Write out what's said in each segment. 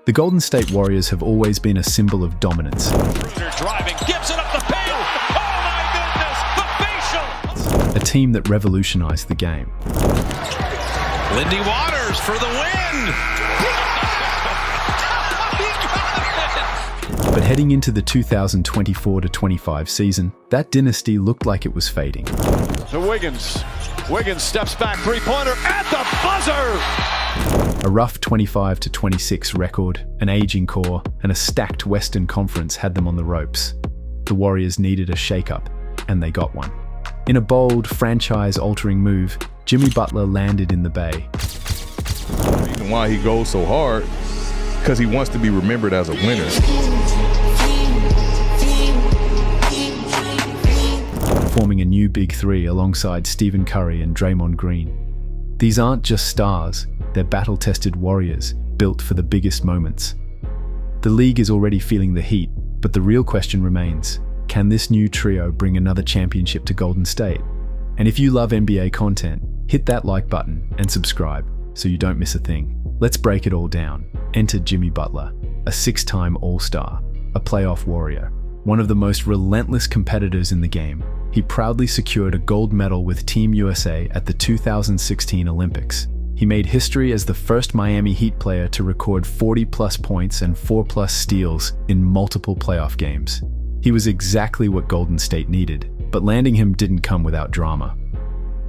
The Golden State Warriors have always been a symbol of dominance. Schroeder driving, gives it up the pail. Oh my goodness, the facial! A team that revolutionized the game. Lindy Waters for the win. But heading into the 2024-25 season, that dynasty looked like it was fading. To Wiggins. Wiggins steps back, three-pointer at the buzzer! A rough 25-26 record, an aging core, and a stacked Western Conference had them on the ropes. The Warriors needed a shakeup, and they got one. In a bold, franchise-altering move, Jimmy Butler landed in the Bay. The reason why he goes so hard, because he wants to be remembered as a winner. Forming a new Big Three alongside Stephen Curry and Draymond Green. These aren't just stars, they're battle-tested warriors, built for the biggest moments. The league is already feeling the heat, but the real question remains, can this new trio bring another championship to Golden State? And if you love NBA content, hit that like button and subscribe so you don't miss a thing. Let's break it all down. Enter Jimmy Butler, a 6-time All-Star, a playoff warrior, one of the most relentless competitors in the game. He proudly secured a gold medal with Team USA at the 2016 Olympics. He made history as the first Miami Heat player to record 40-plus points and 4-plus steals in multiple playoff games. He was exactly what Golden State needed, but landing him didn't come without drama.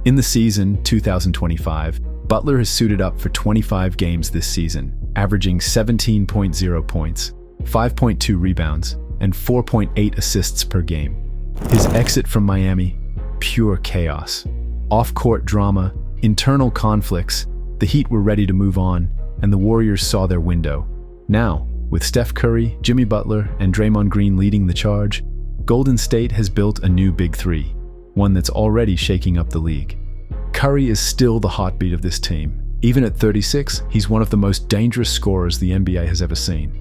In the season 2025, Butler has suited up for 25 games this season, averaging 17.0 points, 5.2 rebounds, and 4.8 assists per game. His exit from Miami, pure chaos. Off-court drama, internal conflicts, the Heat were ready to move on, and the Warriors saw their window. Now, with Steph Curry, Jimmy Butler, and Draymond Green leading the charge, Golden State has built a new Big Three, one that's already shaking up the league. Curry is still the heartbeat of this team. Even at 36, he's one of the most dangerous scorers the NBA has ever seen.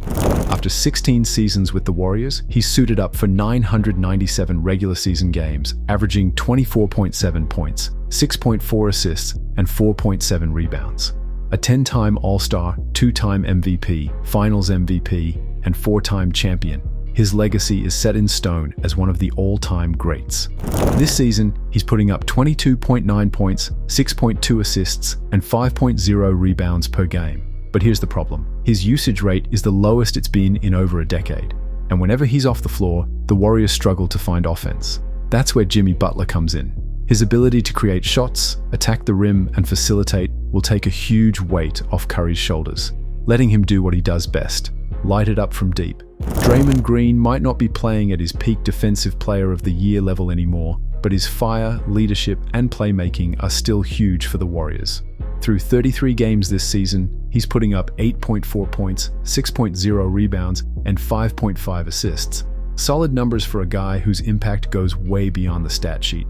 After 16 seasons with the Warriors, he's suited up for 997 regular season games, averaging 24.7 points, 6.4 assists, and 4.7 rebounds. A 10-time All-Star, 2-time MVP, Finals MVP, and 4-time champion, his legacy is set in stone as one of the all-time greats. This season, he's putting up 22.9 points, 6.2 assists, and 5.0 rebounds per game. But here's the problem. His usage rate is the lowest it's been in over a decade. And whenever he's off the floor, the Warriors struggle to find offense. That's where Jimmy Butler comes in. His ability to create shots, attack the rim, and facilitate will take a huge weight off Curry's shoulders, letting him do what he does best, light it up from deep. Draymond Green might not be playing at his peak defensive player of the year level anymore, but his fire, leadership, and playmaking are still huge for the Warriors. Through 33 games this season, he's putting up 8.4 points, 6.0 rebounds, and 5.5 assists. Solid numbers for a guy whose impact goes way beyond the stat sheet.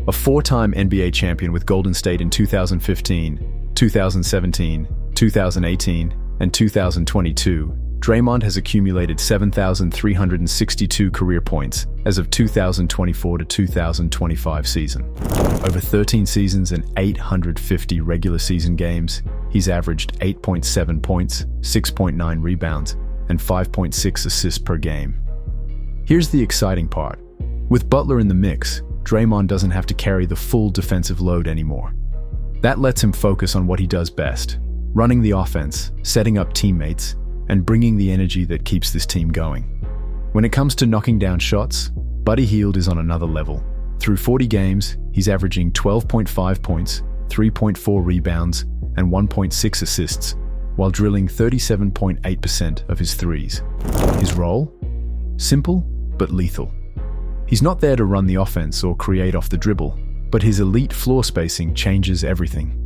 A 4-time NBA champion with Golden State in 2015, 2017, 2018, and 2022, Draymond has accumulated 7,362 career points as of 2024 to 2025 season. Over 13 seasons and 850 regular season games, he's averaged 8.7 points, 6.9 rebounds, and 5.6 assists per game. Here's the exciting part. With Butler in the mix, Draymond doesn't have to carry the full defensive load anymore. That lets him focus on what he does best, running the offense, setting up teammates, and bringing the energy that keeps this team going. When it comes to knocking down shots, Buddy Hield is on another level. Through 40 games, he's averaging 12.5 points, 3.4 rebounds, and 1.6 assists, while drilling 37.8% of his threes. His role? Simple, but lethal. He's not there to run the offense or create off the dribble, but his elite floor spacing changes everything.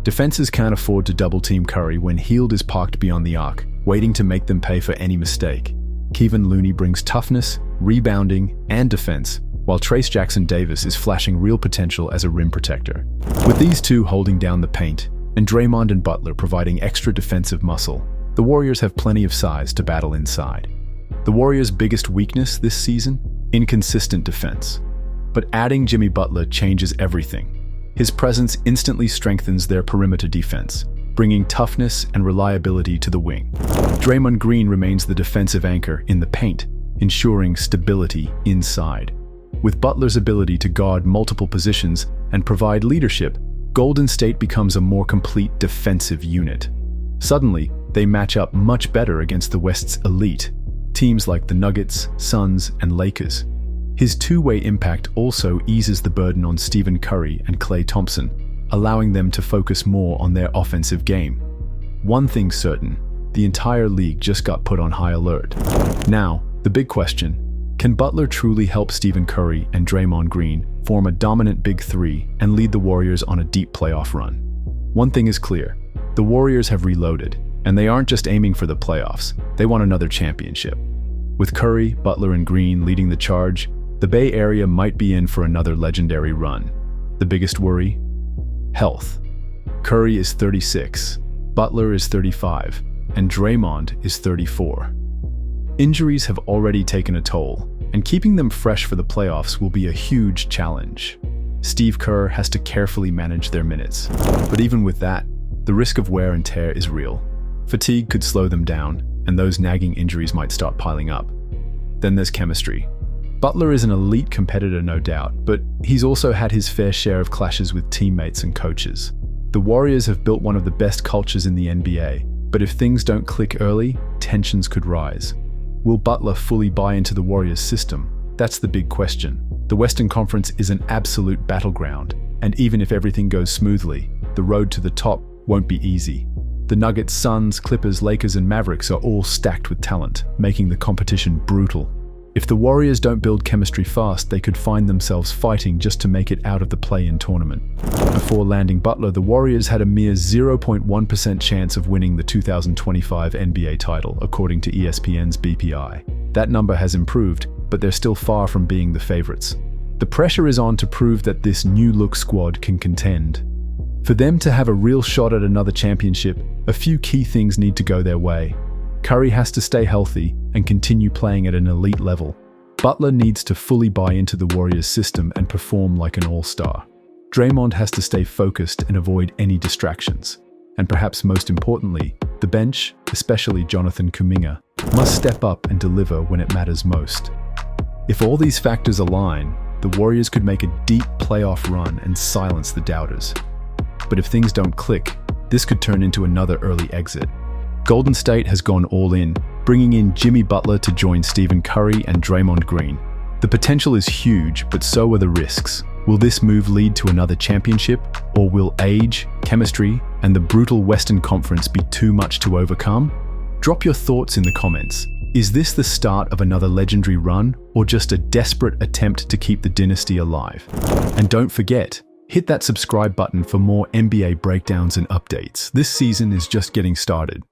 Defenses can't afford to double-team Curry when Hield is parked beyond the arc, waiting to make them pay for any mistake. Kevon Looney brings toughness, rebounding, and defense, while Trayce Jackson-Davis is flashing real potential as a rim protector. With these two holding down the paint, and Draymond and Butler providing extra defensive muscle, the Warriors have plenty of size to battle inside. The Warriors' biggest weakness this season? Inconsistent defense. But adding Jimmy Butler changes everything. His presence instantly strengthens their perimeter defense, bringing toughness and reliability to the wing. Draymond Green remains the defensive anchor in the paint, ensuring stability inside. With Butler's ability to guard multiple positions and provide leadership, Golden State becomes a more complete defensive unit. Suddenly, they match up much better against the West's elite, teams like the Nuggets, Suns, and Lakers. His two-way impact also eases the burden on Stephen Curry and Klay Thompson, allowing them to focus more on their offensive game. One thing's certain, the entire league just got put on high alert. Now, the big question: can Butler truly help Stephen Curry and Draymond Green form a dominant big three and lead the Warriors on a deep playoff run? One thing is clear: the Warriors have reloaded, and they aren't just aiming for the playoffs, they want another championship. With Curry, Butler, and Green leading the charge, the Bay Area might be in for another legendary run. The biggest worry? Health. Curry is 36, Butler is 35, and Draymond is 34. Injuries have already taken a toll, and keeping them fresh for the playoffs will be a huge challenge. Steve Kerr has to carefully manage their minutes. But even with that, the risk of wear and tear is real. Fatigue could slow them down, and those nagging injuries might start piling up. Then there's chemistry. Butler is an elite competitor, no doubt, but he's also had his fair share of clashes with teammates and coaches. The Warriors have built one of the best cultures in the NBA, but if things don't click early, tensions could rise. Will Butler fully buy into the Warriors' system? That's the big question. The Western Conference is an absolute battleground, and even if everything goes smoothly, the road to the top won't be easy. The Nuggets, Suns, Clippers, Lakers, and Mavericks are all stacked with talent, making the competition brutal. If the Warriors don't build chemistry fast, they could find themselves fighting just to make it out of the play-in tournament. Before landing Butler, the Warriors had a mere 0.1% chance of winning the 2025 NBA title, according to ESPN's BPI. That number has improved, but they're still far from being the favorites. The pressure is on to prove that this new-look squad can contend. For them to have a real shot at another championship, a few key things need to go their way. Curry has to stay healthy and continue playing at an elite level. Butler needs to fully buy into the Warriors' system and perform like an all-star. Draymond has to stay focused and avoid any distractions. And perhaps most importantly, the bench, especially Jonathan Kuminga, must step up and deliver when it matters most. If all these factors align, the Warriors could make a deep playoff run and silence the doubters. But if things don't click, this could turn into another early exit. Golden State has gone all in, bringing in Jimmy Butler to join Stephen Curry and Draymond Green. The potential is huge, but so are the risks. Will this move lead to another championship, or will age, chemistry, and the brutal Western Conference be too much to overcome? Drop your thoughts in the comments. Is this the start of another legendary run, or just a desperate attempt to keep the dynasty alive? And don't forget, hit that subscribe button for more NBA breakdowns and updates. This season is just getting started.